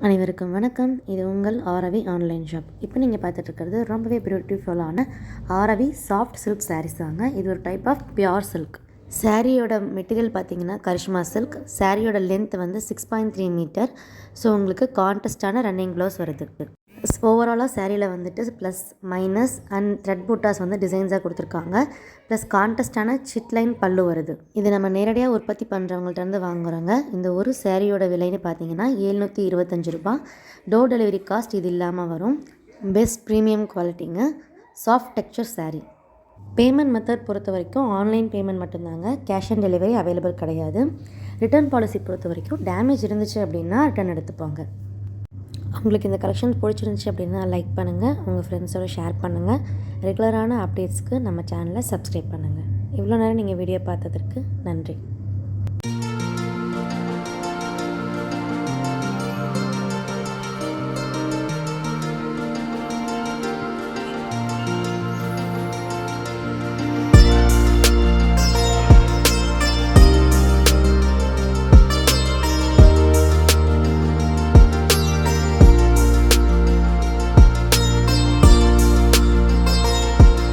அனைவருக்கும் வணக்கம். இது உங்கள் ஆரவி ஆன்லைன் ஷாப். இப்போ நீங்கள் பார்த்துட்டு இருக்கிறது ரொம்பவே பியூட்டிஃபுல்லான ஆரவி சாஃப்ட் சில்க் சாரீஸ் தாங்க. இது ஒரு டைப் ஆஃப் பியோர் சில்க். சாரியோட மெட்டீரியல் பார்த்தீங்கன்னா கரிஷ்மா சில்க். சாரியோட லென்த் வந்து 6.3 மீட்டர். ஸோ உங்களுக்கு கான்ட்ராஸ்டான ரன்னிங் ப்ளவுஸ் வருது. ஓவராலாக சாரியில் வந்துட்டு ப்ளஸ் மைனஸ் அண்ட் த்ரெட் புட்டாஸ் வந்து டிசைன்ஸாக கொடுத்துருக்காங்க. ப்ளஸ் கான்ட்ராஸ்டான சிட் லைன் பல்லு வருது. இது நம்ம நேரடியாக உற்பத்தி பண்ணுறவங்கள்ட்டேருந்து வாங்குகிறோங்க. இந்த ஒரு சாரியோட விலைன்னு பார்த்தீங்கன்னா 725 ரூபா. டோர் டெலிவரி காஸ்ட் இது இல்லாமல் வரும். பெஸ்ட் ப்ரீமியம் குவாலிட்டிங்க. Soft texture sari. Payment method பொறுத்த வரைக்கும் ஆன்லைன் பேமெண்ட் மட்டும்தாங்க. கேஷ் ஆன் டெலிவரி அவைலபிள் கிடையாது. ரிட்டர்ன் பாலிசி பொறுத்த வரைக்கும் டேமேஜ் இருந்துச்சு அப்படின்னா ரிட்டர்ன் எடுத்துப்பாங்க. உங்களுக்கு இந்த கலெக்ஷன் பிடிச்சிருந்துச்சி அப்படின்னா லைக் பண்ணுங்கள், உங்கள் ஃப்ரெண்ட்ஸோடு ஷேர் பண்ணுங்கள். ரெகுலரான அப்டேட்ஸ்க்கு நம்ம சேனலை சப்ஸ்கிரைப் பண்ணுங்கள். இவ்வளோ நேரம் நீங்கள் வீடியோ பார்த்ததற்கு நன்றி.